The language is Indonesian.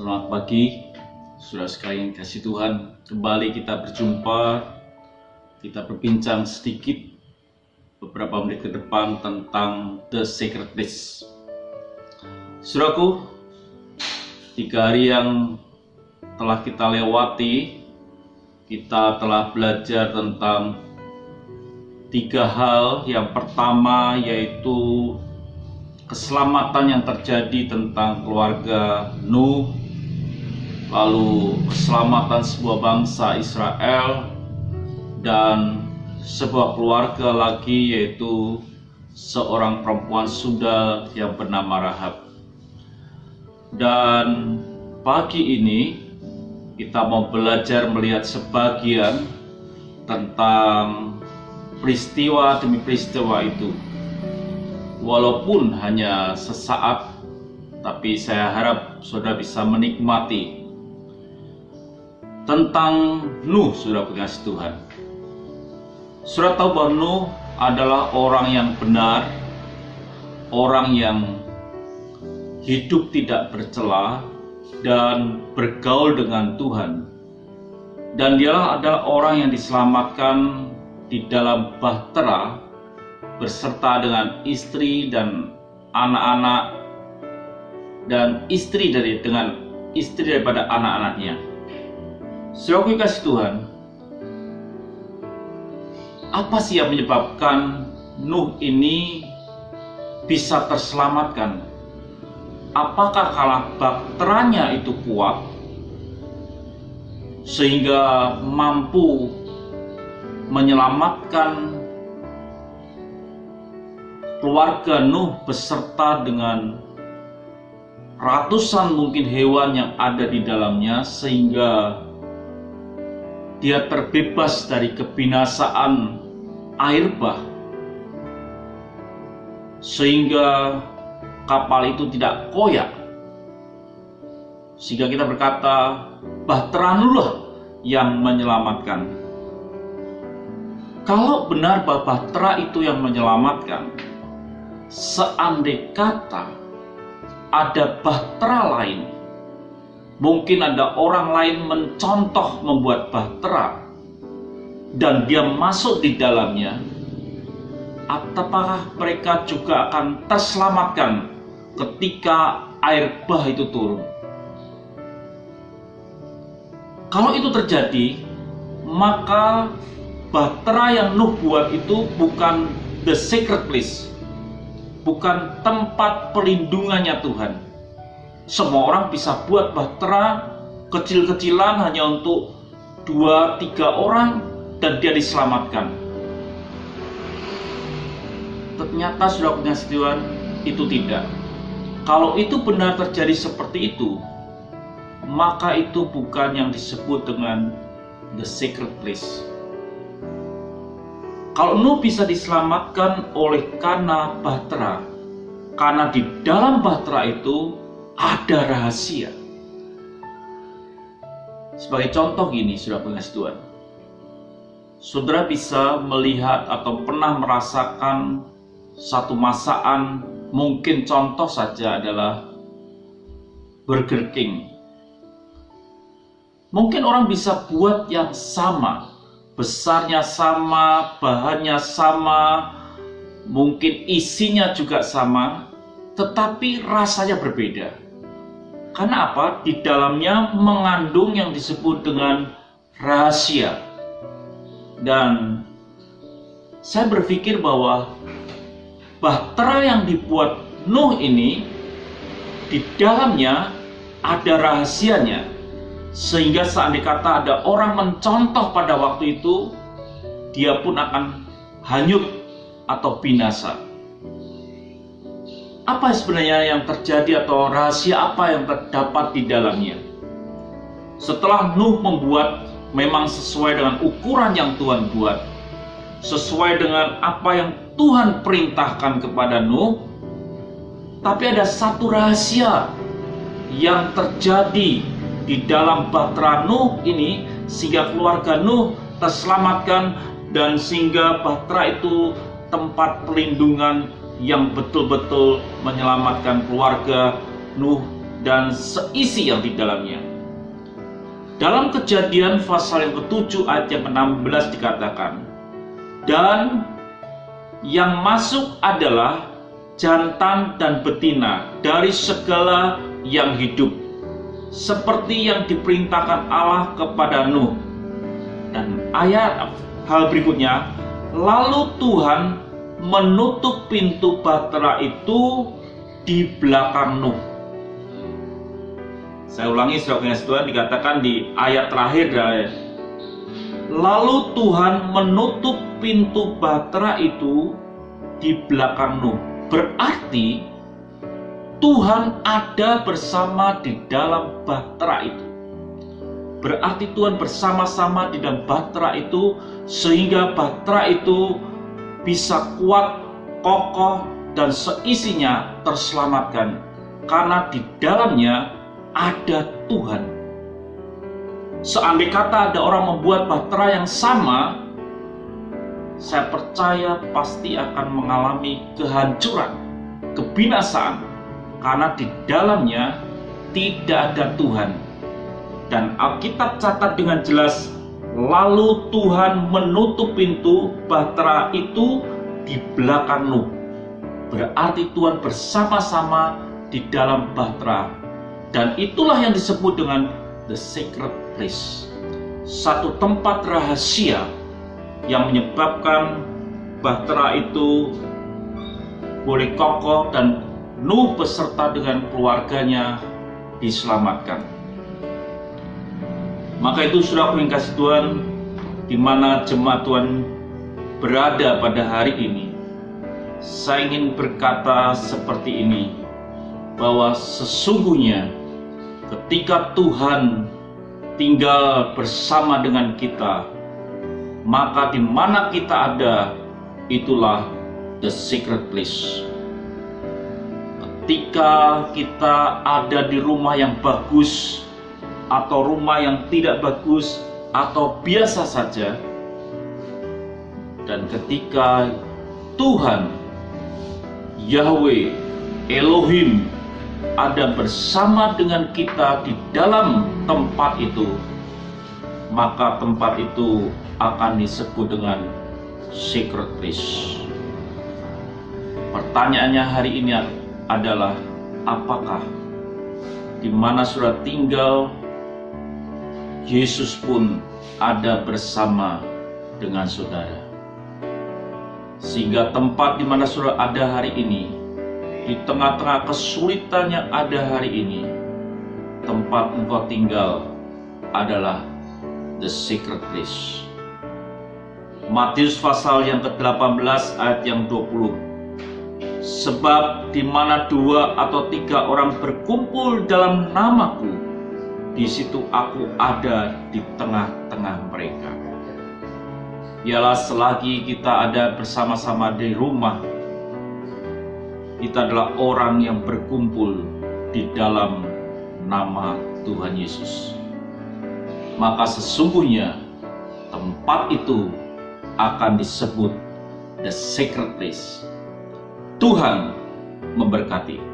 Selamat pagi, saudara sekalian kasih Tuhan. Kembali kita berjumpa, kita berbincang sedikit beberapa menit ke depan tentang The Secret Place. Saudaraku, 3 hari yang telah kita lewati, kita telah belajar tentang 3 hal. Yang pertama yaitu keselamatan yang terjadi tentang keluarga Nuh, lalu keselamatan sebuah bangsa Israel, dan sebuah keluarga lagi yaitu seorang perempuan sundal yang bernama Rahab. Dan pagi ini kita mau belajar melihat sebagian tentang peristiwa demi peristiwa itu. Walaupun hanya sesaat, tapi saya harap saudara bisa menikmati tentang Nuh, saudara kekasih Tuhan. Saudara tahu bahwa Nuh adalah orang yang benar, orang yang hidup tidak bercela dan bergaul dengan Tuhan. Dan dialah adalah orang yang diselamatkan di dalam bahtera beserta dengan istri dan anak-anak, dan istri daripada anak-anaknya. Saudara kasih Tuhan, apa sih yang menyebabkan Nuh ini bisa terselamatkan? Apakah kalau bakteranya itu kuat sehingga mampu menyelamatkan keluarga Nuh beserta dengan ratusan mungkin hewan yang ada di dalamnya, sehingga dia terbebas dari kebinasaan air bah, sehingga kapal itu tidak koyak, sehingga kita berkata bahtera Nuh yang menyelamatkan. Kalau benar bahwa bahtera itu yang menyelamatkan, seandai kata ada bahtera lain, mungkin ada orang lain mencontoh membuat bahtera dan dia masuk di dalamnya, apakah mereka juga akan terselamatkan ketika air bah itu turun? Kalau itu terjadi, maka bahtera yang Nuh buat itu bukan the secret place, bukan tempat perlindungannya Tuhan. Semua orang bisa buat bahtera kecil-kecilan hanya untuk 2-3 orang dan dia diselamatkan. Ternyata sudah punya Tuhan, itu tidak. Kalau itu benar terjadi seperti itu, maka itu bukan yang disebut dengan the secret place. Kalau Nuh bisa diselamatkan oleh karena bahtera, karena di dalam bahtera itu ada rahasia. Sebagai contoh gini, saudara pengasih Tuhan, saudara bisa melihat atau pernah merasakan satu masakan, mungkin contoh saja adalah Burger King. Mungkin orang bisa buat yang sama, besarnya sama, bahannya sama, mungkin isinya juga sama, tetapi rasanya berbeda. Karena apa? Di dalamnya mengandung yang disebut dengan rahasia. Dan saya berpikir bahwa bahtera yang dibuat Nuh ini, di dalamnya ada rahasianya. Sehingga seandainya kata ada orang mencontoh pada waktu itu, dia pun akan hanyut atau binasa. Apa sebenarnya yang terjadi atau rahasia apa yang terdapat di dalamnya? Setelah Nuh membuat memang sesuai dengan ukuran yang Tuhan buat, sesuai dengan apa yang Tuhan perintahkan kepada Nuh, tapi ada satu rahasia yang terjadi di dalam bahtera Nuh ini, sehingga keluarga Nuh terselamatkan, dan sehingga bahtera itu tempat perlindungan yang betul-betul menyelamatkan keluarga Nuh dan seisi yang di dalamnya. Dalam Kejadian pasal yang ke-7 ayat yang ke-16 dikatakan, dan yang masuk adalah jantan dan betina dari segala yang hidup, seperti yang diperintahkan Allah kepada Nuh. Dan hal berikutnya, lalu Tuhan menutup pintu bahtera itu di belakang Nuh. Saya ulangi, saudara Tuhan, dikatakan di ayat terakhir dari lalu Tuhan menutup pintu bahtera itu di belakang Nuh. Berarti Tuhan ada bersama di dalam bahtera itu. Berarti Tuhan bersama-sama di dalam bahtera itu, sehingga bahtera itu bisa kuat, kokoh, dan seisinya terselamatkan. Karena di dalamnya ada Tuhan. Seandai kata ada orang membuat bahtera yang sama, saya percaya pasti akan mengalami kehancuran, kebinasaan, karena di dalamnya tidak ada Tuhan. Dan Alkitab catat dengan jelas, lalu Tuhan menutup pintu bahtera itu di belakang Nuh. Berarti Tuhan bersama-sama di dalam bahtera. Dan itulah yang disebut dengan the sacred place. Satu tempat rahasia yang menyebabkan bahtera itu boleh kokoh dan Nuh beserta dengan keluarganya diselamatkan. Maka itu saudara yang kasih Tuhan, di mana jemaat Tuhan berada pada hari ini, saya ingin berkata seperti ini, bahwa sesungguhnya ketika Tuhan tinggal bersama dengan kita, maka di mana kita ada, itulah the secret place. Ketika kita ada di rumah yang bagus, atau rumah yang tidak bagus, atau biasa saja, dan ketika Tuhan, Yahweh, Elohim, ada bersama dengan kita di dalam tempat itu, maka tempat itu akan disebut dengan secret place. Pertanyaannya hari ini adalah, apakah di mana saudara tinggal, Yesus pun ada bersama dengan saudara? Sehingga tempat di mana saudara ada hari ini, di tengah-tengah kesulitan yang ada hari ini, tempat engkau tinggal adalah the secret place. Matius pasal yang ke-18 ayat yang 20. Sebab di mana 2 atau 3 orang berkumpul dalam namaku, di situ aku ada di tengah-tengah mereka. Ialah selagi kita ada bersama-sama di rumah, kita adalah orang yang berkumpul di dalam nama Tuhan Yesus. Maka sesungguhnya tempat itu akan disebut the secret place. Tuhan memberkati.